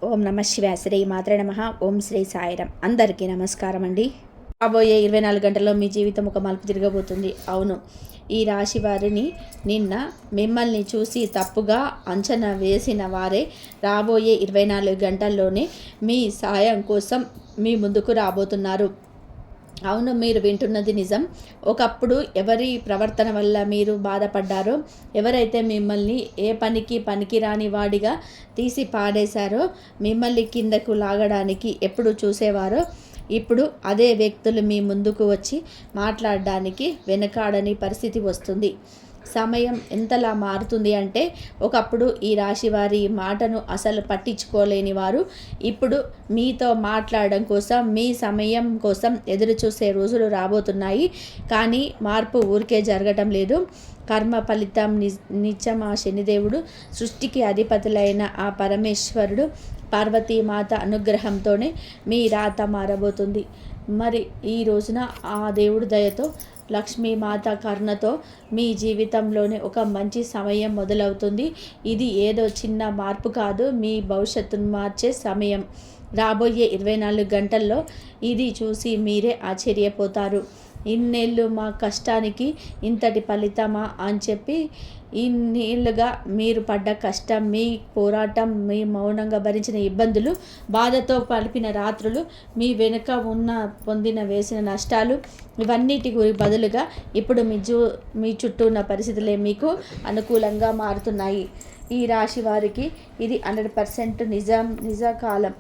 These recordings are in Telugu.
ఓం నమ శివాయ. శ్రీ మాత్రే నమః. ఓం శ్రీ సాయిరాం. అందరికీ నమస్కారం అండి. రాబోయే 24 గంటల్లో మీ జీవితం ఒక మలుపు తిరగబోతుంది. అవును, ఈ రాశి వారిని నిన్న మిమ్మల్ని చూసి తప్పుగా అంచనా వేసిన వారే రాబోయే 24 గంటల్లోనే మీ సాయం కోసం మీ ముందుకు రాబోతున్నారు. అవును, మీరు వింటున్నది నిజం. ఒకప్పుడు ఎవరి ప్రవర్తన వల్ల మీరు బాధపడ్డారో, ఎవరైతే మిమ్మల్ని ఏ పనికి రాని వాడిగా తీసి పాడేశారో, మిమ్మల్ని కిందకు లాగడానికి ఎప్పుడు చూసేవారో, ఇప్పుడు అదే వ్యక్తులు మీ ముందుకు వచ్చి మాట్లాడడానికి వెనకాడని పరిస్థితి వస్తుంది. సమయం ఎంతలా మారుతుంది అంటే, ఒకప్పుడు ఈ రాశి వారి మాటను అసలు పట్టించుకోలేని వారు ఇప్పుడు మీతో మాట్లాడడం కోసం, మీ సమయం కోసం ఎదురు చూసే రోజులు రాబోతున్నాయి. కానీ మార్పు ఊరికే జరగటం లేదు. కర్మ ఫలితం నిత్యం ఆ శనిదేవుడు, సృష్టికి అధిపతులైన ఆ పరమేశ్వరుడు, పార్వతీమాత అనుగ్రహంతోనే మీ రాత మారబోతుంది. మరి ఈ రోజున ఆ దేవుడి దయతో, లక్ష్మీమాత కరుణతో మీ జీవితంలోనే ఒక మంచి సమయం మొదలవుతుంది. ఇది ఏదో చిన్న మార్పు కాదు, మీ భవిష్యత్తును మార్చే సమయం. రాబోయే 24 గంటల్లో ఇది చూసి మీరే ఆశ్చర్యపోతారు. ఇన్నేళ్ళు మా కష్టానికి ఇంతటి ఫలితమా అని చెప్పి, ఇన్నేళ్ళుగా మీరు పడ్డ కష్టం, మీ పోరాటం, మీ మౌనంగా భరించిన ఇబ్బందులు, బాధతో కలిపిన రాత్రులు, మీ వెనుక పొందిన వేసిన నష్టాలు, ఇవన్నిటి బదులుగా ఇప్పుడు మీ చుట్టూ ఉన్న పరిస్థితులే మీకు అనుకూలంగా మారుతున్నాయి. ఈ రాశి వారికి ఇది 100% నిజ కాలం.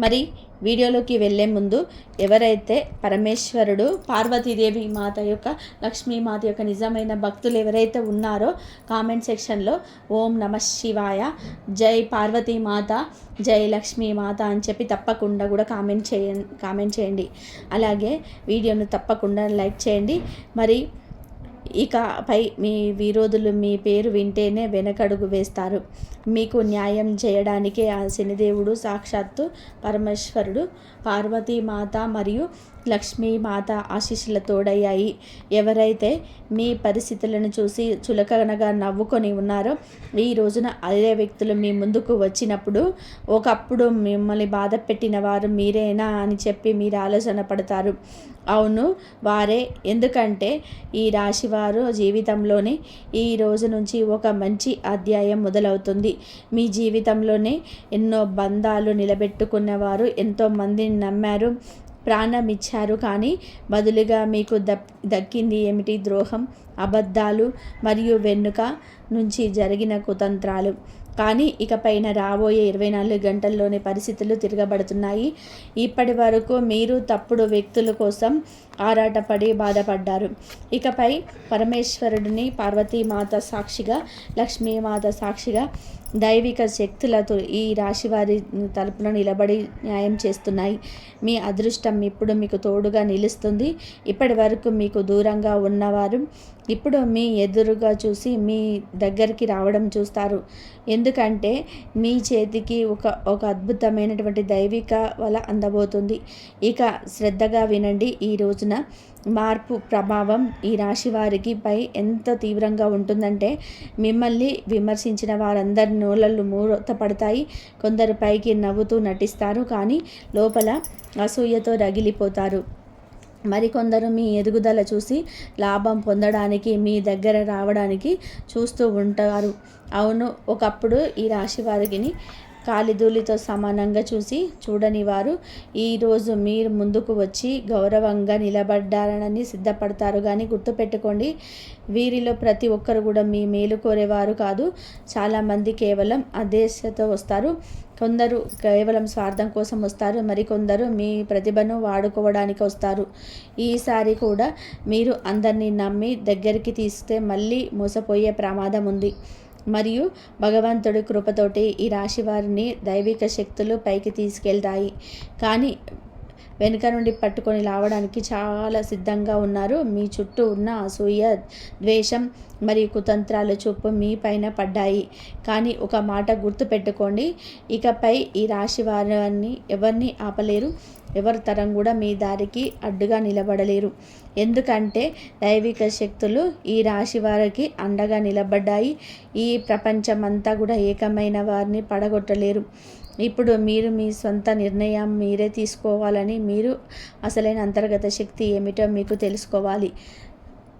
మరి వీడియోలోకి వెళ్ళే ముందు, ఎవరైతే పరమేశ్వరుడు, పార్వతీదేవి మాత యొక్క, లక్ష్మీమాత యొక్క నిజమైన భక్తులు ఎవరైతే ఉన్నారో, కామెంట్ సెక్షన్లో ఓం నమ శివాయ, జై పార్వతీమాత, జై లక్ష్మీమాత అని చెప్పి తప్పకుండా కూడా కామెంట్ చేయండి. అలాగే వీడియోను తప్పకుండా లైక్ చేయండి. మరి ఇకపై మీ విరోధులు మీ పేరు వింటేనే వెనకడుగు వేస్తారు. మీకు న్యాయం చేయడానికే ఆ శనిదేవుడు, సాక్షాత్తు పరమేశ్వరుడు, పార్వతీమాత మరియు లక్ష్మీమాత ఆశీస్సుల తోడయ్యాయి. ఎవరైతే మీ పరిస్థితులను చూసి చులకనగా నవ్వుకొని ఉన్నారో, ఈ రోజున అదే వ్యక్తులు మీ ముందుకు వచ్చినప్పుడు, ఒకప్పుడు మిమ్మల్ని బాధ పెట్టిన వారు మీరేనా అని చెప్పి మీరు ఆలోచన పడతారు. అవును, వారే. ఎందుకంటే ఈ రాశివారు జీవితంలోనే ఈ రోజు నుంచి ఒక మంచి అధ్యాయం మొదలవుతుంది. మీ జీవితంలోనే ఎన్నో బంధాలు నిలబెట్టుకున్నవారు, ఎంతోమందిని నమ్మారు, ప్రాణం ఇచ్చారు. కానీ బదులుగా మీకు దక్కింది ఏమిటి? ద్రోహం, అబద్ధాలు మరియు వెనుక నుంచి జరిగిన కుతంత్రాలు. కానీ ఇకపైన రాబోయే 24 గంటల్లోనే పరిస్థితులు తిరగబడుతున్నాయి. ఇప్పటి వరకు మీరు తప్పుడు వ్యక్తుల కోసం ఆరాటపడి బాధపడ్డారు. ఇకపై పరమేశ్వరుడిని, పార్వతీమాత సాక్షిగా, లక్ష్మీమాత సాక్షిగా దైవిక శక్తులతో ఈ రాశివారి తరపున నిలబడి న్యాయం చేస్తున్నాయి. మీ అదృష్టం ఇప్పుడు మీకు తోడుగా నిలుస్తుంది. ఇప్పటి వరకు మీకు దూరంగా ఉన్నవారు ఇప్పుడు మీ ఎదురుగా చూసి మీ దగ్గరికి రావడం చూస్తారు. ఎందుకంటే మీ చేతికి ఒక అద్భుతమైనటువంటి దైవిక వల అందబోతుంది. ఇక శ్రద్ధగా వినండి. ఈ రోజున మార్పు ప్రభావం ఈ రాశి వారికి పై ఎంత తీవ్రంగా ఉంటుందంటే, మిమ్మల్ని విమర్శించిన వారందరి నోళ్ళలు మూతపడతాయి. కొందరు పైకి నవ్వుతూ నటిస్తారు, కానీ లోపల అసూయతో రగిలిపోతారు. మరికొందరు మీ ఎదుగుదల చూసి లాభం పొందడానికి మీ దగ్గర రావడానికి చూస్తూ ఉంటారు. అవును, ఒకప్పుడు ఈ రాశి వారిని కాలిధూళితో సమానంగా చూడని వారు ఈరోజు మీరు ముందుకు వచ్చి గౌరవంగా నిలబడ్డారని సిద్ధపడతారు. కానీ గుర్తుపెట్టుకోండి, వీరిలో ప్రతి ఒక్కరు కూడా మీ మేలు కోరేవారు కాదు. చాలామంది కేవలం అదేశతో వస్తారు. కొందరు కేవలం స్వార్థం కోసం వస్తారు. మరికొందరు మీ ప్రతిభను వాడుకోవడానికి వస్తారు. ఈసారి కూడా మీరు అందరినీ నమ్మి దగ్గరికి తీస్తే మళ్ళీ మోసపోయే ప్రమాదం ఉంది. మరియు భగవంతుడి కృపతోటి ఈ రాశి వారిని దైవిక శక్తులు పైకి తీసుకెళ్తాయి. కానీ వెనుక నుండి పట్టుకొని లావడానికి చాలా సిద్ధంగా ఉన్నారు. మీ చుట్టూ ఉన్న అసూయ, ద్వేషం మరియు కుతంత్రాల చూపు మీ పైన పడ్డాయి. కానీ ఒక మాట గుర్తుపెట్టుకోండి, ఇకపై ఈ రాశి వారిని ఎవరిని ఆపలేరు. ఎవరి తరం కూడా మీ దారికి అడ్డుగా నిలబడలేరు. ఎందుకంటే దైవిక శక్తులు ఈ రాశి వారికి అండగా నిలబడ్డాయి. ఈ ప్రపంచమంతా కూడా ఏకమైన వారిని పడగొట్టలేరు. ఇప్పుడు మీరు మీ సొంత నిర్ణయం మీరే తీసుకోవాలని, మీరు అసలైన అంతర్గత శక్తి ఏమిటో మీకు తెలుసుకోవాలి.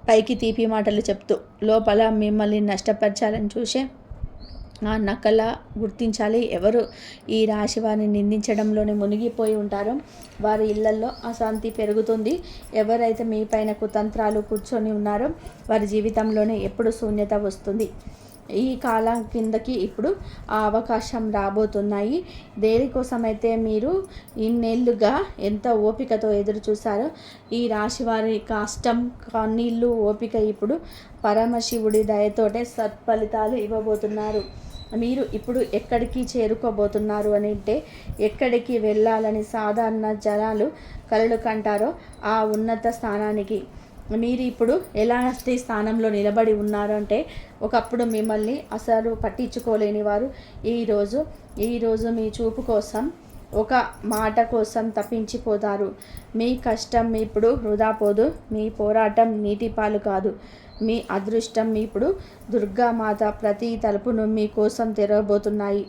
పైకి తీపి మాటలు చెప్తూ లోపల మిమ్మల్ని నష్టపరచాలని చూసే ఆ నకల గుర్తించాలి. ఎవరు ఈ రాశి వారిని నిందించడంలోనే మునిగిపోయి ఉంటారో వారి ఇళ్లల్లో అశాంతి పెరుగుతుంది. ఎవరైతే మీ పైన కుతంత్రాలు కూర్చొని ఉన్నారో వారి జీవితంలోనే ఎప్పుడు శూన్యత వస్తుంది. ఈ కాలం కిందకి ఇప్పుడు ఆ అవకాశం రాబోతున్నాయి. దేనికోసమైతే మీరు ఇన్నేళ్లుగా ఎంత ఓపికతో ఎదురు చూశారో ఈ రాశి వారి కష్టం, కన్నీళ్ళు, ఓపిక ఇప్పుడు పరమశివుడి దయతోటే సత్ఫలితాలు ఇవ్వబోతున్నారు. మీరు ఇప్పుడు ఎక్కడికి చేరుకోబోతున్నారు అని అంటే, ఎక్కడికి వెళ్ళాలని సాధారణ జనాలు కలలు కంటారో ఆ ఉన్నత స్థానానికి మీరు ఇప్పుడు ఎలాంటి స్థానంలో నిలబడి ఉన్నారు అంటే, ఒకప్పుడు మిమ్మల్ని అసలు పట్టించుకోలేని వారు ఈరోజు మీ చూపు కోసం, ఒక మాట కోసం తప్పించిపోతారు. మీ కష్టం ఇప్పుడు వృధా పోదు. మీ పోరాటం నీటి పాలు కాదు. మీ అదృష్టం ఇప్పుడు దుర్గామాత ప్రతి తలుపును మీ కోసం తెరవబోతున్నాయి.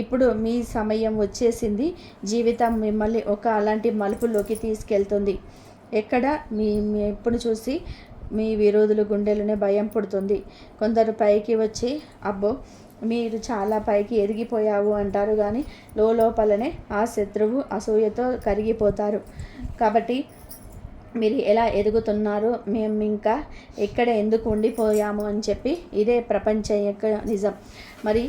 ఇప్పుడు మీ సమయం వచ్చేసింది. జీవితం మిమ్మల్ని ఒక అలాంటి మలుపులోకి తీసుకెళ్తుంది. ఎక్కడ మీ ఎప్పుడు చూసి మీ విరోధుల గుండెలోనే భయం పుడుతుంది. కొందరు పైకి వచ్చి అబ్బో మీరు చాలా పైకి ఎదిగిపోయావు అంటారు, కానీ లోపలనే ఆ శత్రువు అసూయతో కరిగిపోతారు. కాబట్టి మీరు ఎలా ఎదుగుతున్నారు, మేము ఇంకా ఎక్కడ ఎందుకు ఉండిపోయాము అని చెప్పి ఇదే ప్రపంచం యొక్క నిజం. మరి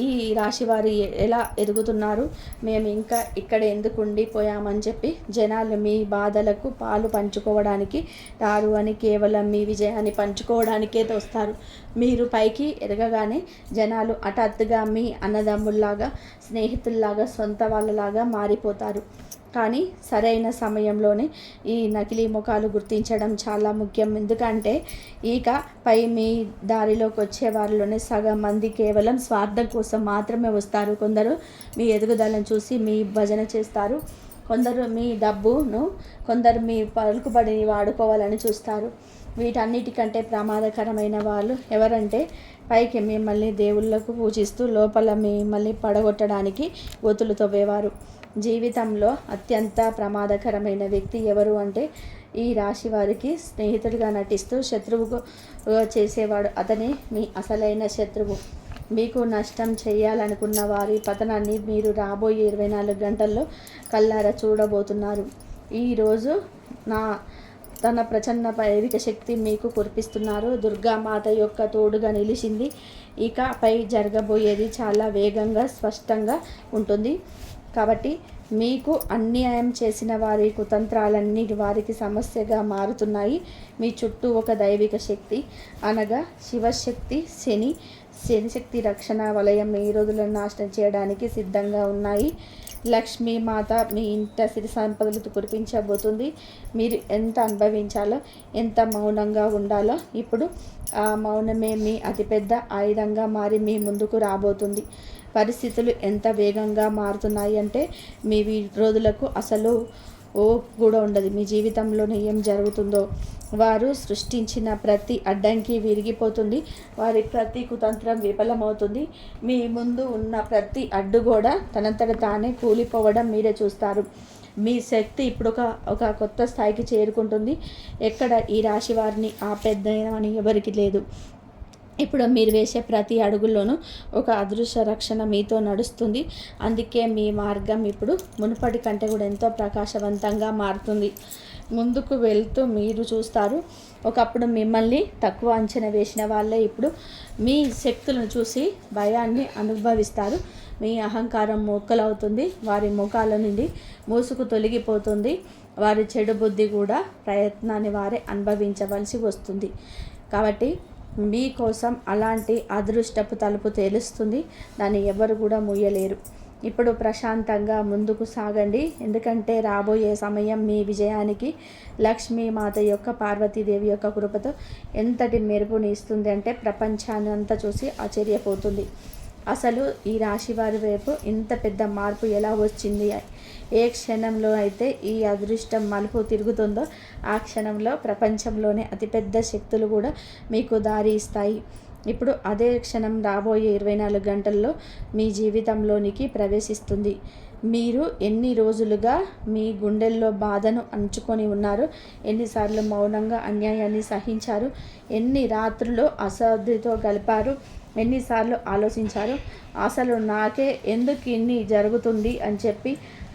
ఈ రాశివారు ఎలా ఎదుగుతున్నారు, మేము ఇంకా ఇక్కడ ఎందుకు ఉండిపోయామని చెప్పి జనాలు మీ బాధలకు పాలు పంచుకోవడానికి రారు అని, కేవలం మీ విజయాన్ని పంచుకోవడానికే తోస్తారు. మీరు పైకి ఎదగగానే జనాలు హఠాత్తుగా మీ అన్నదమ్ముల్లాగా, స్నేహితుల్లాగా, సొంత వాళ్ళలాగా మారిపోతారు. కానీ సరైన సమయంలోనే ఈ నకిలీ ముఖాలు గుర్తించడం చాలా ముఖ్యం. ఎందుకంటే ఇక పై మీ దారిలోకి వచ్చే వారిలోనే సగం మంది కేవలం స్వార్థం కోసం మాత్రమే వస్తారు. కొందరు మీ ఎదుగుదలను చూసి మీ భజన చేస్తారు. కొందరు మీ డబ్బును, కొందరు మీ పలుకుబడిని వాడుకోవాలని చూస్తారు. వీటన్నిటికంటే ప్రమాదకరమైన వాళ్ళు ఎవరంటే, పైకి మిమ్మల్ని దేవుళ్ళకు పూజిస్తూ లోపల మిమ్మల్ని పడగొట్టడానికి గోతులు తవ్వేవారు. జీవితంలో అత్యంత ప్రమాదకరమైన వ్యక్తి ఎవరు అంటే, ఈ రాశి వారికి స్నేహితుడిగా నటిస్తూ శత్రువుగా చేసేవాడు. అతనే మీ అసలైన శత్రువు. మీకు నష్టం చేయాలనుకున్న వారి పతనాన్ని మీరు రాబోయే 24 గంటల్లో కళ్ళారా చూడబోతున్నారు. ఈరోజు తన ప్రచన్న దైవిక శక్తి మీకు కురిపిస్తున్నారు. దుర్గామాత యొక్క తోడుగా నిలిచింది. ఇకపై జరగబోయేది చాలా వేగంగా, స్పష్టంగా ఉంటుంది. కాబట్టి మీకు అన్యాయం చేసిన వారి కుతంత్రాలన్నీ వారికి సమస్యగా మారుతున్నాయి. మీ చుట్టూ ఒక దైవిక శక్తి అనగా శివశక్తి, శనిశక్తి రక్షణ వలయం ఈ రోజులను నాశనం చేయడానికి సిద్ధంగా ఉన్నాయి. లక్ష్మీమాత మీ ఇంట సిరి సంపదలు కురిపించబోతుంది. మీరు ఎంత అనుభవించాలో, ఎంత మౌనంగా ఉండాలో ఇప్పుడు ఆ మౌనమే మీ అతిపెద్ద ఆయుధంగా మారి మీ ముందుకు రాబోతుంది. పరిస్థితులు ఎంత వేగంగా మారుతున్నాయి అంటే, మీ విరోధులకు అసలు కూడా ఉండదు. మీ జీవితంలోనే ఏం జరుగుతుందో వారు సృష్టించిన ప్రతి అడ్డంకి విరిగిపోతుంది. వారి ప్రతి కుతంత్రం విఫలమవుతుంది. మీ ముందు ఉన్న ప్రతి అడ్డు కూడా తనంతట తానే కూలిపోవడం మీరే చూస్తారు. మీ శక్తి ఇప్పుడు ఒక కొత్త స్థాయికి చేరుకుంటుంది. ఎక్కడ ఈ రాశి వారిని ఆపేద్దామని ఎవరికి లేదు. ఇప్పుడు మీరు వేసే ప్రతి అడుగుల్లోనూ ఒక అదృశ్య రక్షణ మీతో నడుస్తుంది. అందుకే మీ మార్గం ఇప్పుడు మునుపటి కంటే కూడా ఎంతో ప్రకాశవంతంగా మారుతుంది. ముందుకు వెళ్తూ మీరు చూస్తారు, ఒకప్పుడు మిమ్మల్ని తక్కువ అంచనా వేసిన వాళ్ళే ఇప్పుడు మీ శక్తులను చూసి భయాన్ని అనుభవిస్తారు. మీ అహంకారం మొక్కలవుతుంది. వారి ముఖాల నుండి మూసుకు తొలగిపోతుంది. వారి చెడు బుద్ధి కూడా ప్రయత్నాన్ని వారే అనుభవించవలసి వస్తుంది. కాబట్టి మీకోసం అలాంటి అదృష్టపు తలుపు తెలుస్తుంది. దాన్ని ఎవరు కూడా మూయలేరు. ఇప్పుడు ప్రశాంతంగా ముందుకు సాగండి. ఎందుకంటే రాబోయే సమయం మీ విజయానికి లక్ష్మీమాత యొక్క, పార్వతీదేవి యొక్క కృపతో ఎంతటి మెరుపుని ఇస్తుంది అంటే ప్రపంచాన్ని అంతా చూసి ఆశ్చర్యపోతుంది. అసలు ఈ రాశి వారి వైపు ఇంత పెద్ద మార్పు ఎలా వచ్చింది? ఏ క్షణంలో అయితే ఈ అదృష్టం మలుపు తిరుగుతుందో ఆ క్షణంలో ప్రపంచంలోనే అతిపెద్ద శక్తులు కూడా మీకు దారి ఇస్తాయి. ఇప్పుడు అదే క్షణం రాబోయే 24 గంటల్లో మీ జీవితంలోనికి ప్రవేశిస్తుంది. మీరు ఎన్ని రోజులుగా మీ గుండెల్లో బాధను అంచుకొని ఉన్నారు, ఎన్నిసార్లు మౌనంగా అన్యాయాన్ని సహించారు, ఎన్ని రాత్రులు అశాంతితో గడిపారు, ఎన్నిసార్లు ఆలోచించారు, అసలు నాకే ఎందుకు ఇన్ని జరుగుతుంది అని చెప్పి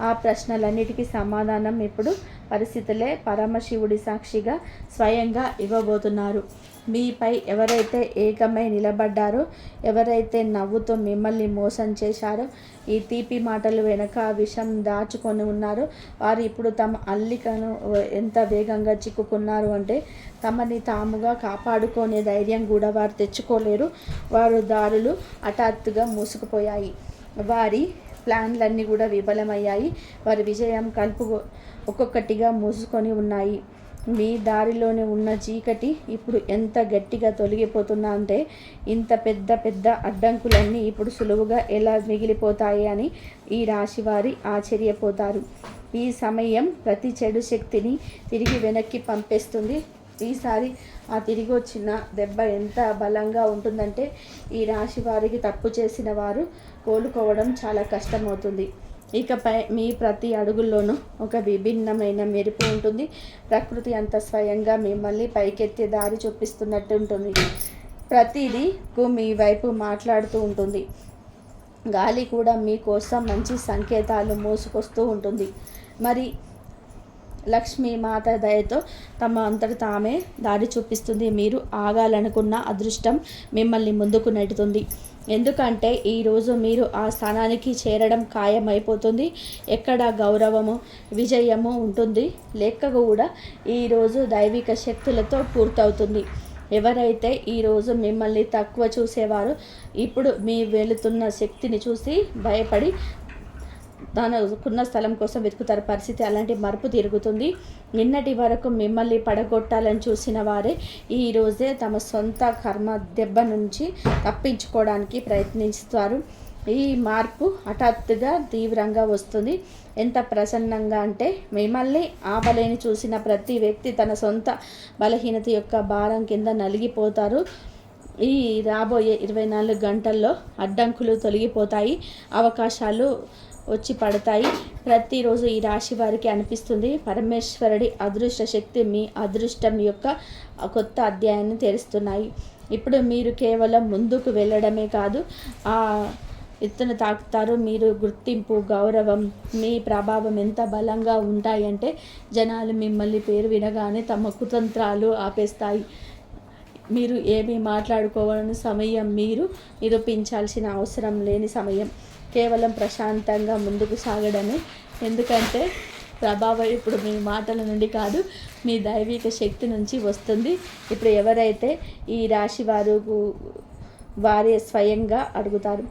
ఆ ప్రశ్నలన్నిటికీ సమాధానం ఇప్పుడు పరిస్థితులే పరమశివుడి సాక్షిగా స్వయంగా ఇవ్వబోతున్నారు. మీపై ఎవరైతే ఏకమై నిలబడ్డారో, ఎవరైతే నవ్వుతో మిమ్మల్ని మోసం చేశారో, ఈ తీపి మాటలు వెనక విషం దాచుకొని ఉన్నారో, వారు ఇప్పుడు తమ అల్లికను ఎంత వేగంగా చిక్కుకున్నారు అంటే తమని తాముగా కాపాడుకునే ధైర్యం కూడా వారు తెచ్చుకోలేరు. వారు దారులు హఠాత్తుగా మూసుకుపోయాయి. వారి ప్లాన్లన్నీ కూడా విఫలమయ్యాయి. వారి విజయం ఒక్కొక్కటిగా మూసుకొని ఉన్నాయి. మీ దారిలోనే ఉన్న చీకటి ఇప్పుడు ఎంత గట్టిగా తొలగిపోతున్నా అంటే ఇంత పెద్ద పెద్ద అడ్డంకులన్నీ ఇప్పుడు సులువుగా ఎలా మిగిలిపోతాయి అని ఈ రాశి వారి ఆశ్చర్యపోతారు. ఈ సమయం ప్రతి చెడు శక్తిని తిరిగి వెనక్కి పంపేస్తుంది. ఈసారి ఆ తిరిగి వచ్చిన దెబ్బ ఎంత బలంగా ఉంటుందంటే ఈ రాశి వారికి తప్పు చేసిన వారు కోలుకోవడం చాలా కష్టమవుతుంది. ఇకపై మీ ప్రతి అడుగుల్లోనూ ఒక విభిన్నమైన మెరుపు ఉంటుంది. ప్రకృతి అంత స్వయంగా మిమ్మల్ని పైకెత్తే దారి చూపిస్తున్నట్టు ఉంటుంది. ప్రతిదీ మీ వైపు మాట్లాడుతూ ఉంటుంది. గాలి కూడా మీకోసం మంచి సంకేతాలు మోసుకొస్తూ ఉంటుంది. మరి లక్ష్మీ మాత దయతో తమ అంతట తామే దారి చూపిస్తుంది. మీరు ఆగాలనుకున్న అదృష్టం మిమ్మల్ని ముందుకు నెట్టుతుంది. ఎందుకంటే ఈరోజు మీరు ఆ స్థానానికి చేరడం ఖాయమైపోతుంది. ఎక్కడ గౌరవము, విజయము ఉంటుంది లేక కూడా ఈరోజు దైవిక శక్తులతో పూర్తవుతుంది. ఎవరైతే ఈరోజు మిమ్మల్ని తక్కువ చూసేవారో ఇప్పుడు మీ వెళుతున్న శక్తిని చూసి భయపడి తనకున్న స్థలం కోసం వెతుకుతారు. పరిస్థితి అలాంటి మరుపు తిరుగుతుంది. నిన్నటి వరకు మిమ్మల్ని పడగొట్టాలని చూసిన వారే ఈరోజే తమ సొంత కర్మ దెబ్బ నుంచి తప్పించుకోవడానికి ప్రయత్నిస్తారు. ఈ మార్పు హఠాత్తుగా తీవ్రంగా వస్తుంది. ఎంత ప్రసన్నంగా అంటే మిమ్మల్ని ఆపలేని చూసిన ప్రతి వ్యక్తి తన సొంత బలహీనత యొక్క భారం కింద నలిగిపోతారు. ఈ రాబోయే 24 గంటల్లో అడ్డంకులు తొలగిపోతాయి. అవకాశాలు వచ్చి పడతాయి. ప్రతిరోజు ఈ రాశి వారికి అనిపిస్తుంది పరమేశ్వరుడి అదృష్ట శక్తి మీ అదృష్టం యొక్క కొత్త అధ్యాయాన్ని తెరుస్తున్నాయి. ఇప్పుడు మీరు కేవలం ముందుకు వెళ్ళడమే కాదు, ఆ ఎత్తున తాకుతారు. మీరు గుర్తింపు, గౌరవం, మీ ప్రభావం ఎంత బలంగా ఉంటాయంటే జనాలు మిమ్మల్ని పేరు వినగానే తమ కుతంత్రాలు ఆపేస్తాయి. మీరు ఏమీ మాట్లాడుకోవాలని సమయం, మీరు నిరూపించాల్సిన అవసరం లేని సమయం. కేవలం ప్రశాంతంగా ముందుకు సాగడమే. ఎందుకంటే ప్రభావం ఇప్పుడు మీ మాటల నుండి కాదు, మీ దైవిక శక్తి నుంచి వస్తుంది. ఇప్పుడు ఎవరైతే ఈ రాశి వారే స్వయంగా అడుగుతారు,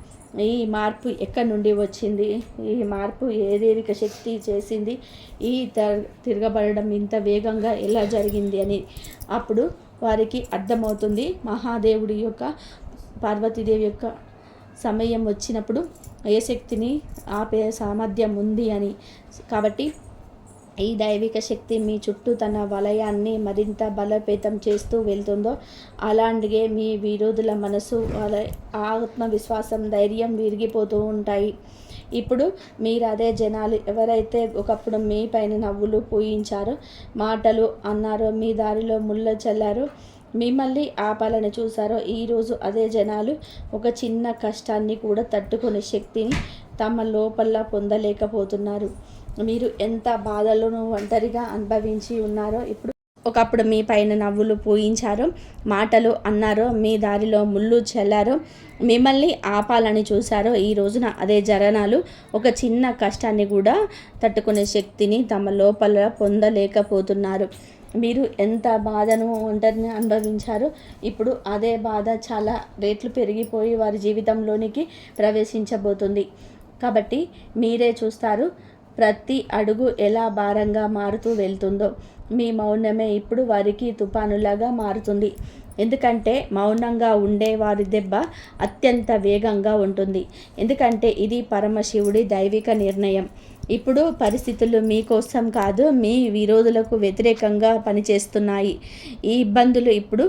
ఈ మార్పు ఎక్కడి నుండి వచ్చింది, ఈ మార్పు ఏ దైవిక శక్తి చేసింది, ఈ తిరగబడడం ఇంత వేగంగా ఎలా జరిగింది అని అప్పుడు వారికి అర్థమవుతుంది. మహాదేవుడి యొక్క, పార్వతీదేవి యొక్క సమయం వచ్చినప్పుడు ఏ శక్తిని ఆపే సామర్థ్యం ఉంది అని. కాబట్టి ఈ దైవిక శక్తి మీ చుట్టూ తన వలయాన్ని మరింత బలోపేతం చేస్తూ వెళ్తుందో అలాంటిగే మీ విరోధుల మనసు, వాళ్ళ ఆత్మవిశ్వాసం, ధైర్యం విరిగిపోతూ ఉంటాయి. ఇప్పుడు మీరు అదే జనాలు ఎవరైతే ఒకప్పుడు మీ పైన నవ్వులు పూయించారో, మాటలు అన్నారో, మీ దారిలో ముళ్ళ చల్లారో, మిమ్మల్ని ఆపాలని చూసారో, ఈరోజు అదే జనాలు ఒక చిన్న కష్టాన్ని కూడా తట్టుకునే శక్తిని తమ లోపల పొందలేకపోతున్నారు. మీరు ఎంత బాధలను ఒంటరిగా అనుభవించి ఉన్నారో, ఇప్పుడు ఒకప్పుడు మీ పైన నవ్వులు పూయించారో, మాటలు అన్నారో, మీ దారిలో ముళ్ళు చల్లారో, మిమ్మల్ని ఆపాలని చూశారో, ఈ రోజున అదే జనాలు ఒక చిన్న కష్టాన్ని కూడా తట్టుకునే శక్తిని తమ లోపల పొందలేకపోతున్నారు. మీరు ఎంత బాధను ఒంటరిని అనుభవించారో, ఇప్పుడు అదే బాధ చాలా రేట్లు పెరిగిపోయి వారి జీవితంలోనికి ప్రవేశించబోతుంది. కాబట్టి మీరే చూస్తారు ప్రతి అడుగు ఎలా భారంగా మారుతూ వెళ్తుందో. మీ మౌనమే ఇప్పుడు వారికి తుఫానులాగా మారుతుంది. ఎందుకంటే మౌనంగా ఉండే వారి దెబ్బ అత్యంత వేగంగా ఉంటుంది. ఎందుకంటే ఇది పరమశివుడి దైవిక నిర్ణయం. ఇప్పుడు పరిస్థితులు మీకోసం కాదు, మీ విరోధులకు వ్యతిరేకంగా పనిచేస్తున్నాయి. ఈ ఇబ్బందులు ఇప్పుడు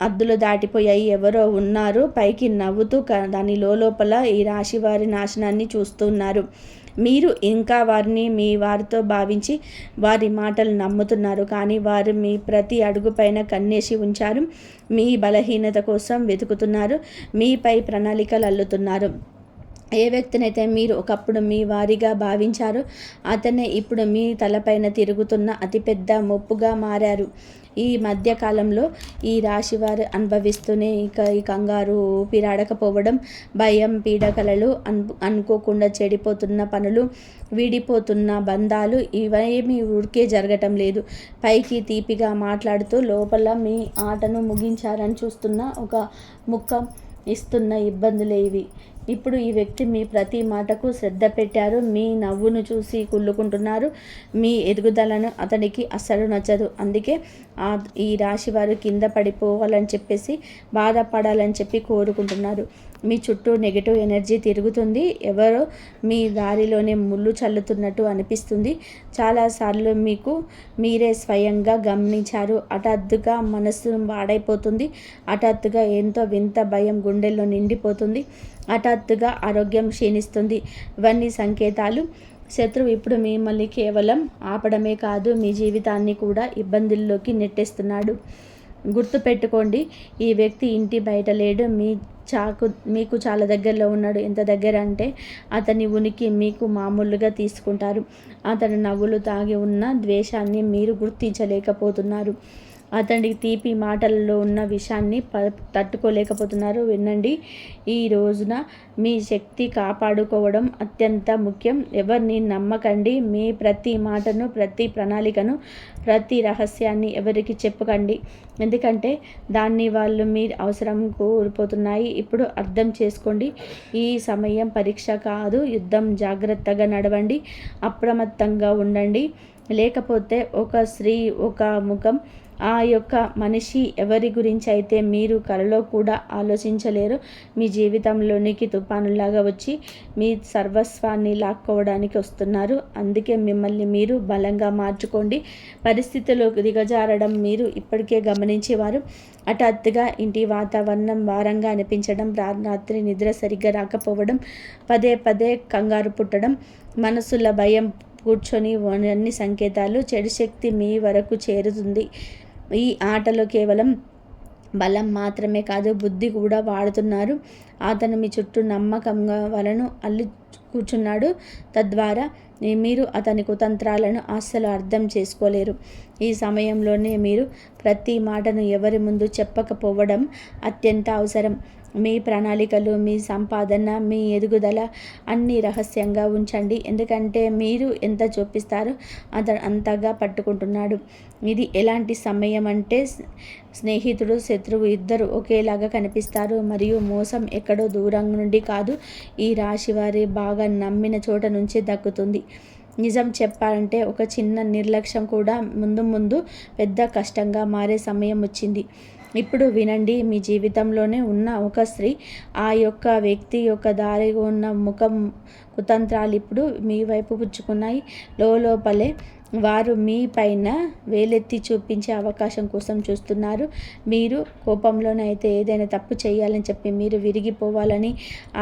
అద్దులు దాటిపోయాయి. ఎవరో ఉన్నారు పైకి నవ్వుతూ, దాని లోపల ఈ రాశి వారి నాశనాన్ని చూస్తున్నారు. మీరు ఇంకా వారిని మీ వారితో భావించి వారి మాటలు నమ్ముతున్నారు. కానీ వారు మీ ప్రతి అడుగుపైన కన్నేసి ఉంచారు. మీ బలహీనత కోసం వెతుకుతున్నారు. మీపై ప్రణాళికలు అల్లుతున్నారు. ఏ వ్యక్తినైతే మీరు ఒకప్పుడు మీ వారిగా భావించారో అతనే ఇప్పుడు మీ తలపైన తిరుగుతున్న అతిపెద్ద ముప్పుగా మారారు. ఈ మధ్యకాలంలో ఈ రాశివారు అనుభవిస్తూనే ఈ కంగారు, ఊపిరాడకపోవడం, భయం, పీడకలలు, అనుకోకుండా చెడిపోతున్న పనులు, విడిపోతున్న బంధాలు ఇవేమీ ఊరికే జరగటం లేదు. పైకి తీపిగా మాట్లాడుతూ లోపల మీ ఆటను ముగించారని చూస్తున్న ఒక ముఖం ఇస్తున్న ఇబ్బందులే ఇవి. ఇప్పుడు ఈ వ్యక్తి మీ ప్రతి మాటకు శ్రద్ధ పెట్టారు. మీ నవ్వును చూసి కుళ్ళుకుంటున్నారు. మీ ఎదుగుదలను అతనికి అస్సలు నచ్చదు. అందుకే ఈ రాశి వారు కింద పడిపోవాలని చెప్పేసి, బాధపడాలని చెప్పి కోరుకుంటున్నారు. మీ చుట్టూ నెగిటివ్ ఎనర్జీ తిరుగుతుంది. ఎవరో మీ దారిలోనే ముళ్ళు చల్లుతున్నట్టు అనిపిస్తుంది. చాలాసార్లు మీకు మీరే స్వయంగా గమనించారు. హఠాత్తుగా మనసు పాడైపోతుంది. హఠాత్తుగా ఎంతో వింత భయం గుండెల్లో నిండిపోతుంది. హఠాత్తుగా ఆరోగ్యం క్షీణిస్తుంది. ఇవన్నీ సంకేతాలు. శత్రువు ఇప్పుడు మిమ్మల్ని కేవలం ఆపడమే కాదు, మీ జీవితాన్ని కూడా ఇబ్బందుల్లోకి నెట్టేస్తున్నాడు. గుర్తుపెట్టుకోండి, ఈ వ్యక్తి ఇంటి బయట లేడు, మీకు చాలా దగ్గరలో ఉన్నాడు. ఎంత దగ్గర అంటే అతని ఉనికి మీకు మామూలుగా తీసుకుంటారు. అతని నవ్వులు తాగి ఉన్న ద్వేషాన్ని మీరు గుర్తించలేకపోతున్నారు. అతడి తీపి మాటలలో ఉన్న విషయాన్ని తట్టుకోలేకపోతున్నారు. వినండి, ఈ రోజున మీ శక్తి కాపాడుకోవడం అత్యంత ముఖ్యం. ఎవరిని నమ్మకండి. మీ ప్రతి మాటను, ప్రతి ప్రణాళికను, ప్రతి రహస్యాన్ని ఎవరికి చెప్పకండి. ఎందుకంటే దాన్ని వాళ్ళు మీ అవసరం కోల్పోతున్నాయి. ఇప్పుడు అర్థం చేసుకోండి, ఈ సమయం పరీక్ష కాదు, యుద్ధం. జాగ్రత్తగా నడవండి, అప్రమత్తంగా ఉండండి. లేకపోతే ఒక స్త్రీ, ఒక ముఖం, ఆ యొక్క మనిషి ఎవరి గురించి అయితే మీరు కలలో కూడా ఆలోచించలేరు, మీ జీవితంలోనికి తుఫానులాగా వచ్చి మీ సర్వస్వాన్ని లాక్కోవడానికి వస్తున్నారు. అందుకే మిమ్మల్ని మీరు బలంగా మార్చుకోండి. పరిస్థితుల్లోకి దిగజారడం మీరు ఇప్పటికే గమనించేవారు. హఠాత్తుగా ఇంటి వాతావరణం భారంగా అనిపించడం, రాత్రి నిద్ర సరిగ్గా రాకపోవడం, పదే పదే కంగారు పుట్టడం, మనసుల భయం కూర్చొని అన్ని సంకేతాలు. చెడు శక్తి మీ వరకు చేరుతుంది. ఈ ఆటలో కేవలం బలం మాత్రమే కాదు, బుద్ధి కూడా వాడుతున్నారు. అతను మీ చుట్టూ నమ్మకంగా వలను అల్లి కూర్చున్నాడు. తద్వారా మీరు అతని కుతంత్రాలను అస్సలు అర్థం చేసుకోలేరు. ఈ సమయంలోనే మీరు ప్రతి మాటను ఎవరి ముందు చెప్పకపోవడం అత్యంత అవసరం. మీ ప్రణాళికలు, మీ సంపాదన, మీ ఎదుగుదల అన్నీ రహస్యంగా ఉంచండి. ఎందుకంటే మీరు ఎంత చూపిస్తారో అతను అంతగా పట్టుకుంటున్నాడు. ఇది ఎలాంటి సమయం అంటే స్నేహితుడు, శత్రువు ఇద్దరు ఒకేలాగా కనిపిస్తారు. మరియు మోసం ఎక్కడో దూరం నుండి కాదు, ఈ రాశి వారి బాగా నమ్మిన చోట నుంచి దక్కుతుంది. నిజం చెప్పాలంటే ఒక చిన్న నిర్లక్ష్యం కూడా ముందు పెద్ద కష్టంగా మారే సమయం వచ్చింది. ఇప్పుడు వినండి, మీ జీవితంలోనే ఉన్న ఒక స్త్రీ, ఆ యొక్క వ్యక్తి యొక్క దారి ఉన్న ముఖం, కుతంత్రాలు ఇప్పుడు మీ వైపు పుచ్చుకున్నాయి. లోపలే వారు మీ పైన వేలెత్తి చూపించే అవకాశం కోసం చూస్తున్నారు. మీరు కోపంలోనైతే ఏదైనా తప్పు చేయాలని చెప్పి మీరు విరిగిపోవాలని,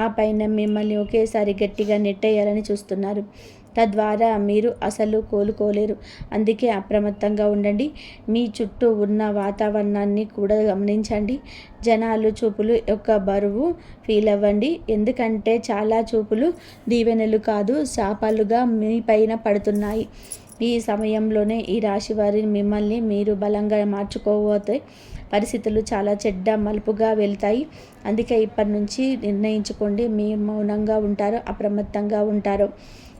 ఆ పైన మిమ్మల్ని ఒకేసారి గట్టిగా నెట్టేయాలని చూస్తున్నారు. తద్వారా మీరు అసలు కోలుకోలేరు. అందుకే అప్రమత్తంగా ఉండండి. మీ చుట్టూ ఉన్న వాతావరణాన్ని కూడా గమనించండి. జనాలు చూపులు యొక్క బరువు ఫీల్ అవ్వండి. ఎందుకంటే చాలా చూపులు దీవెనలు కాదు, శాపాలుగా మీ పైన పడుతున్నాయి. ఈ సమయంలోనే ఈ రాశి వారిని మిమ్మల్ని మీరు బలంగా మార్చుకోబోతే పరిస్థితులు చాలా చెడ్డ మలుపుగా వెళ్తాయి. అందుకే ఇప్పటి నుంచి నిర్ణయించుకోండి, మీరు మౌనంగా ఉంటారో, అప్రమత్తంగా ఉంటారో.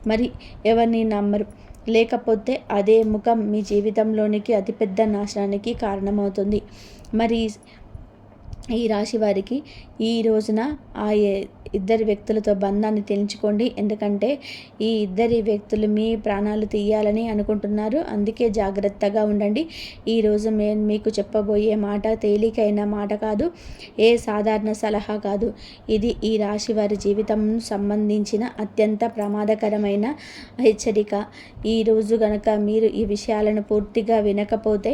మరి ఎవరిని నమ్మరు. లేకపోతే అదే ముఖం మీ జీవితంలోనికి అతిపెద్ద నాశనానికి కారణమవుతుంది. మరి ఈ రాశి వారికి ఈ రోజున ఆ ఇద్దరి వ్యక్తులతో బంధాన్ని తెంచుకోండి. ఎందుకంటే ఈ ఇద్దరి వ్యక్తులు మీ ప్రాణాలు తీయాలని అనుకుంటున్నారు. అందుకే జాగ్రత్తగా ఉండండి. ఈరోజు నేను మీకు చెప్పబోయే మాట తేలికైన మాట కాదు, ఏ సాధారణ సలహా కాదు. ఇది ఈ రాశి వారి జీవితం సంబంధించిన అత్యంత ప్రమాదకరమైన హెచ్చరిక. ఈరోజు గనక మీరు ఈ విషయాలను పూర్తిగా వినకపోతే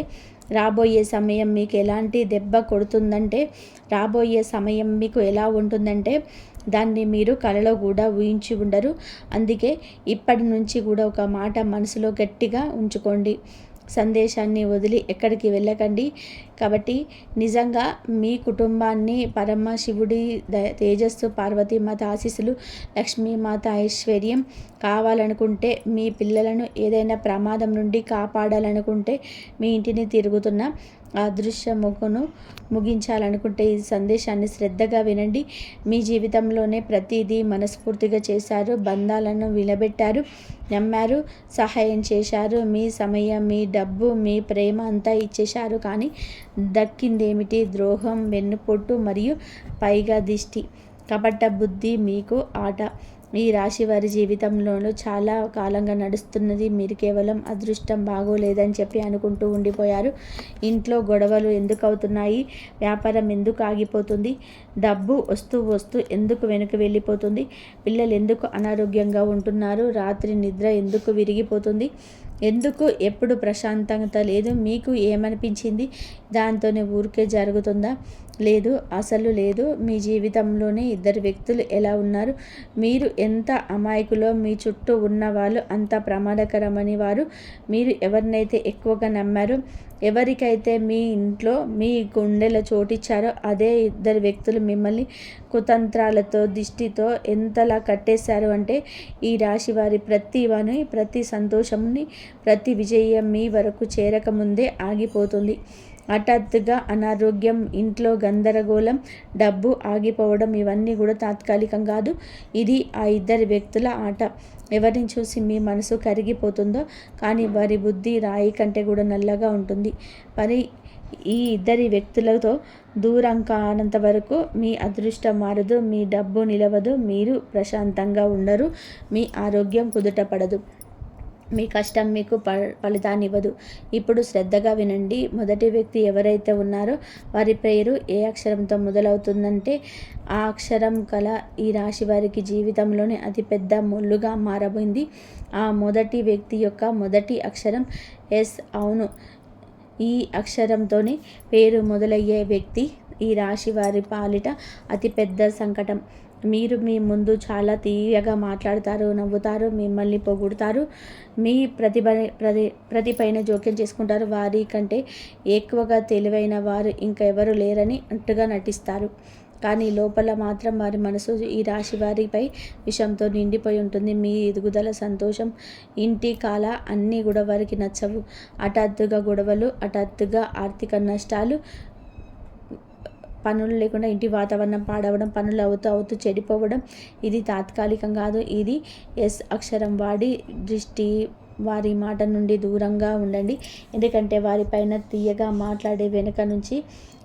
రాబోయే సమయం మీకు ఎలాంటి దెబ్బ కొడుతుందంటే, రాబోయే సమయం మీకు ఎలా ఉంటుందంటే దాన్ని మీరు కలలో కూడా ఊహించి ఉండరు. అందుకే ఇప్పటి నుంచి కూడా ఒక మాట మనసులో గట్టిగా ఉంచుకోండి. సందేశాన్ని వదిలి ఎక్కడికి వెళ్ళకండి. కాబట్టి నిజంగా మీ కుటుంబాన్ని పరమశివుడి తేజస్సు, పార్వతీమాత ఆశీస్సులు, లక్ష్మీమాత ఐశ్వర్యం కావాలనుకుంటే, మీ పిల్లలను ఏదైనా ప్రమాదం నుండి కాపాడాలనుకుంటే, మీ ఇంటిని తిరుగుతున్న అదృశ్య ముఖను ముగించాలనుకుంటే ఈ సందేశాన్ని శ్రద్ధగా వినండి. మీ జీవితంలోనే ప్రతిదీ మనస్ఫూర్తిగా చేశారు, బంధాలను నిలబెట్టారు, నమ్మారు, సహాయం చేశారు, మీ సమయం, మీ డబ్బు, మీ ప్రేమ అంతా ఇచ్చేశారు. కానీ దక్కిందేమిటి? ద్రోహం, వెన్నుపోటు మరియు పైగా దిష్టి. కపట బుద్ధి మీకు ఆట. ఈ రాశి వారి జీవితంలోనూ చాలా కాలంగా నడుస్తున్నది. మీరు కేవలం అదృష్టం బాగోలేదని చెప్పి అనుకుంటూ ఉండిపోయారు. ఇంట్లో గొడవలు ఎందుకు అవుతున్నాయి? వ్యాపారం ఎందుకు ఆగిపోతుంది? డబ్బు వస్తూ ఎందుకు వెనుక వెళ్ళిపోతుంది? పిల్లలు ఎందుకు అనారోగ్యంగా ఉంటున్నారు? రాత్రి నిద్ర ఎందుకు విరిగిపోతుంది? ఎందుకు ఎప్పుడు ప్రశాంతత లేదు? మీకు ఏమనిపించింది? దాంతోనే ఊరికే జరుగుతుందా? లేదు, అసలు లేదు. మీ జీవితంలోనే ఇద్దరు వ్యక్తులు ఎలా ఉన్నారు? మీరు ఎంత అమాయకులో మీ చుట్టూ ఉన్న వాళ్ళు అంత ప్రమాదకరమని వారు. మీరు ఎవరినైతే ఎక్కువగా నమ్మారో, ఎవరికైతే మీ ఇంట్లో మీ గుండెలో చోటిచ్చారో అదే ఇద్దరు వ్యక్తులు మిమ్మల్ని కుతంత్రాలతో, దిష్టితో ఎంతలా కట్టేశారు అంటే ఈ రాశి వారి ప్రతి సంతోషంని, ప్రతి విజయం మీ వరకు చేరకముందే ఆగిపోతుంది. హఠాత్తుగా అనారోగ్యం, ఇంట్లో గందరగోళం, డబ్బు ఆగిపోవడం ఇవన్నీ కూడా తాత్కాలికం కాదు. ఇది ఆ ఇద్దరి వ్యక్తుల ఆట. ఎవరిని చూసి మీ మనసు కరిగిపోతుందో కానీ వారి బుద్ధి రాయి కంటే కూడా నల్లగా ఉంటుంది. మరి ఈ ఇద్దరి వ్యక్తులతో దూరం కానంత వరకు మీ అదృష్టం మారదు, మీ డబ్బు నిలవదు, మీరు ప్రశాంతంగా ఉండరు, మీ ఆరోగ్యం కుదుట పడదు, మీ కష్టం మీకు ఫలితాన్ని ఇవ్వదు. ఇప్పుడు శ్రద్ధగా వినండి. మొదటి వ్యక్తి ఎవరైతే ఉన్నారో వారి పేరు ఏ అక్షరంతో మొదలవుతుందంటే ఆ అక్షరం కల ఈ రాశి వారికి జీవితంలోనే అతిపెద్ద ముళ్ళుగా మారబోయింది. ఆ మొదటి వ్యక్తి యొక్క మొదటి అక్షరం ఎస్. అవును, ఈ అక్షరంతోనే పేరు మొదలయ్యే వ్యక్తి ఈ రాశి వారి పాలిట అతిపెద్ద సంకటం. మీరు మీ ముందు చాలా తీయగా మాట్లాడతారు, నవ్వుతారు, మిమ్మల్ని పొగుడుతారు, మీ ప్రతిపైన జోక్యం చేసుకుంటారు. వారి కంటే ఎక్కువగా తెలివైన వారు ఇంకెవరు లేరని అట్టుగా నటిస్తారు. కానీ లోపల మాత్రం వారి మనసు ఈ రాశి వారిపై విషంతో నిండిపోయి ఉంటుంది. మీ ఎదుగుదల, సంతోషం, ఇంటి కాల అన్నీ కూడా వారికి నచ్చవు. హఠాత్తుగా గొడవలు, హఠాత్తుగా ఆర్థిక నష్టాలు, పనులు లేకుండా ఇంటి వాతావరణం పాడవడం, పనులు అవుతూ చెడిపోవడం ఇది తాత్కాలికం కాదు. ఇది ఎస్ అక్షరం వాడి దృష్టి. వారి మాట నుండి దూరంగా ఉండండి. ఎందుకంటే వారిపైన తీయగా మాట్లాడే వెనుక నుంచి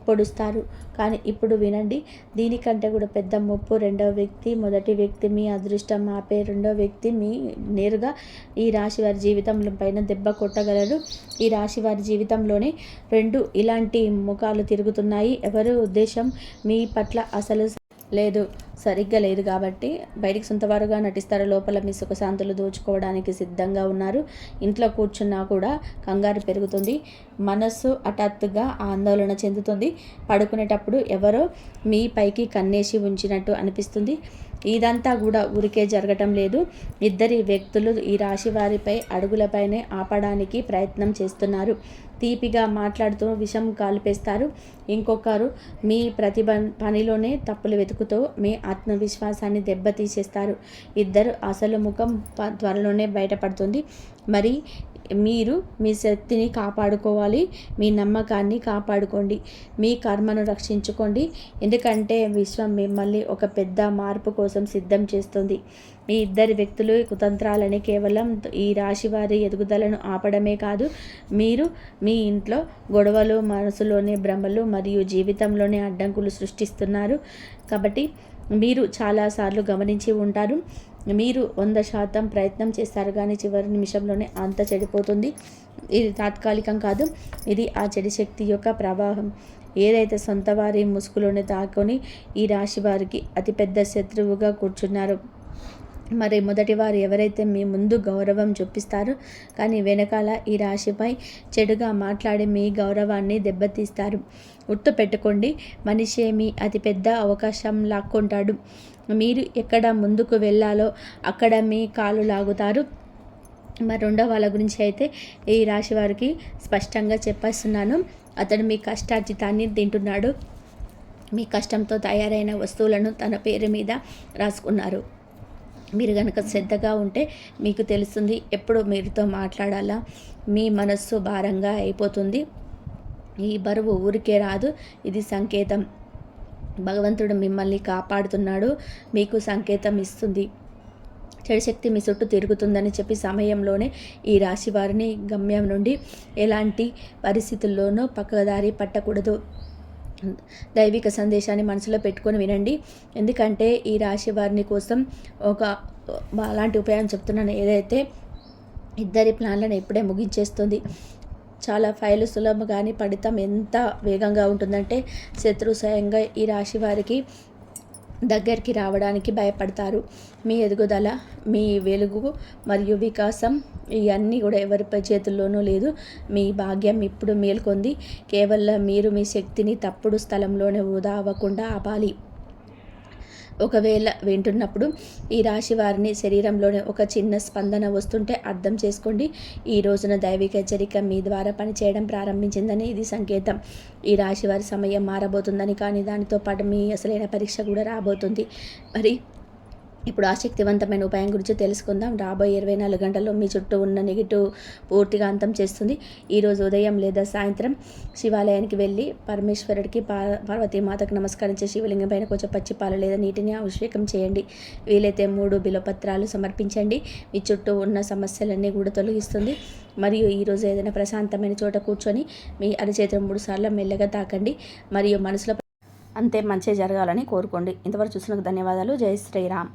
పొడుస్తారు. కానీ ఇప్పుడు వినండి, దీనికంటే కూడా పెద్ద ముప్పు రెండవ వ్యక్తి. మొదటి వ్యక్తి మీ అదృష్టం ఆపే, రెండవ వ్యక్తి మీ నేరుగా ఈ రాశి వారి జీవితం పైన దెబ్బ కొట్టగలరు. ఈ రాశి వారి జీవితంలోనే రెండు ఇలాంటి ముఖాలు తిరుగుతున్నాయి. ఎవరి ఉద్దేశం మీ పట్ల అసలు సరిగ్గా లేదు కాబట్టి బయటికి సొంతవారుగా నటిస్తారు. లోపల మీ సుఖశాంతులు దోచుకోవడానికి సిద్ధంగా ఉన్నారు. ఇంట్లో కూర్చున్నా కూడా కంగారు పెరుగుతుంది. మనస్సు హఠాత్తుగా ఆందోళన చెందుతుంది. పడుకునేటప్పుడు ఎవరో మీ పైకి కన్నేసి ఉంచినట్టు అనిపిస్తుంది. ఇదంతా కూడా ఊరికే జరగటం లేదు. ఇద్దరి వ్యక్తులు ఈ రాశి వారిపై అడుగులపైనే ఆపడానికి ప్రయత్నం చేస్తున్నారు. తీపిగా మాట్లాడుతూ విషం కాల్పేస్తారు. ఇంకొకరు మీ పనిలోనే తప్పులు వెతుకుతూ మీ ఆత్మవిశ్వాసాన్ని దెబ్బతీసేస్తారు. ఇద్దరు అసలు ముఖం త్వరలోనే బయటపడుతుంది. మరి మీరు మీ శక్తిని కాపాడుకోవాలి, మీ నమ్మకాన్ని కాపాడుకోండి, మీ కర్మను రక్షించుకోండి. ఎందుకంటే విశ్వం మిమ్మల్ని ఒక పెద్ద మార్పు కోసం సిద్ధం చేస్తుంది. మీ ఇద్దరి వ్యక్తులు కుతంత్రాలని కేవలం ఈ రాశి వారి ఎదుగుదలను ఆపడమే కాదు, మీరు మీ ఇంట్లో గొడవలు, మనసులోని భ్రమలు మరియు జీవితంలోని అడ్డంకులు సృష్టిస్తున్నారు. కాబట్టి మీరు చాలాసార్లు గమనించి ఉంటారు, మీరు 100% ప్రయత్నం చేస్తారు కానీ చివరి నిమిషంలోనే అంత చెడిపోతుంది. ఇది తాత్కాలికం కాదు, ఇది ఆ చెడు శక్తి యొక్క ప్రవాహం. ఏదైతే సొంత వారి ముసుగులోనే తాకొని ఈ రాశి వారికి అతిపెద్ద శత్రువుగా కూర్చున్నారు. మరి మొదటి వారు ఎవరైతే మీ ముందు గౌరవం చూపిస్తారో కానీ వెనకాల ఈ రాశిపై చెడుగా మాట్లాడి మీ గౌరవాన్ని దెబ్బతీస్తారు. గుర్తు పెట్టుకోండి, మనిషే మీ అతిపెద్ద అవకాశం లాక్కుంటాడు. మీరు ఎక్కడ ముందుకు వెళ్ళాలో అక్కడ మీ కాలు లాగుతారు. మరి రెండో వాళ్ళ గురించి అయితే ఈ రాశి వారికి స్పష్టంగా చెప్పేస్తున్నాను. అతడు మీ కష్టార్జితాన్ని తింటున్నాడు. మీ కష్టంతో తయారైన వస్తువులను తన పేరు మీద రాసుకున్నారు. మీరు కనుక శ్రద్ధగా ఉంటే మీకు తెలుస్తుంది ఎప్పుడు మీరుతో మాట్లాడాలా. మీ మనస్సు భారంగా అయిపోతుంది. ఈ బరువు ఊరికే రాదు, ఇది సంకేతం. భగవంతుడు మిమ్మల్ని కాపాడుతున్నాడు, మీకు సంకేతం ఇస్తుంది. చెడు శక్తి మీ చుట్టూ తిరుగుతుందని చెప్పి సమయంలోనే ఈ రాశి వారిని గమ్యం నుండి ఎలాంటి పరిస్థితుల్లోనూ పక్కదారి పట్టకూడదు. దైవిక సందేశాన్ని మనసులో పెట్టుకొని వినండి. ఎందుకంటే ఈ రాశి వారిని కోసం అలాంటి ఉపాయం చెప్తున్నాను, ఏదైతే ఇద్దరి ప్లాన్లను ఇప్పుడే ముగించేస్తుంది. చాలా ఫైలు సులభం కానీ ఫలితం ఎంత వేగంగా ఉంటుందంటే శత్రు స్వయంగా ఈ రాశి వారికి దగ్గరికి రావడానికి భయపడతారు. మీ ఎదుగుదల, మీ వెలుగు మరియు వికాసం ఇవన్నీ కూడా ఎవరి చేతుల్లోనూ లేదు. మీ భాగ్యం ఇప్పుడు మేల్కొంది. కేవలం మీరు మీ శక్తిని తప్పుడు స్థలంలోనే వృధా అవ్వకుండా ఆపాలి. ఒకవేళ వింటున్నప్పుడు ఈ రాశి వారిని శరీరంలోనే ఒక చిన్న స్పందన వస్తుంటే అర్థం చేసుకోండి, ఈ రోజున దైవిక హెచ్చరిక మీ ద్వారా పనిచేయడం ప్రారంభించిందని ఇది సంకేతం. ఈ రాశి వారి సమయం మారబోతుందని, కానీ దానితో పాటు మీ అసలైన పరీక్ష కూడా రాబోతుంది. మరి ఇప్పుడు ఆసక్తివంతమైన ఉపాయం గురించి తెలుసుకుందాం. రాబోయే 24 గంటల్లో మీ చుట్టూ ఉన్న నెగిటివ్ పూర్తిగా అంతం చేస్తుంది. ఈరోజు ఉదయం లేదా సాయంత్రం శివాలయానికి వెళ్ళి పరమేశ్వరుడికి పార్వతీమాతకు నమస్కరించి శివలింగం పైన కొంచెం పచ్చి పాలు లేదా నీటిని అభిషేకం చేయండి. వీలైతే 3 బిల్వపత్రాలు సమర్పించండి. మీ చుట్టూ ఉన్న సమస్యలన్నీ కూడా తొలగిస్తుంది. మరియు ఈరోజు ఏదైనా ప్రశాంతమైన చోట కూర్చొని మీ అరచేతులు 3 సార్లు మెల్లగా తాకండి మరియు మనసులో అంతే మంచి జరగాలని కోరుకోండి. ఇంతవరకు చూసినందుకు ధన్యవాదాలు. జై శ్రీరామ్.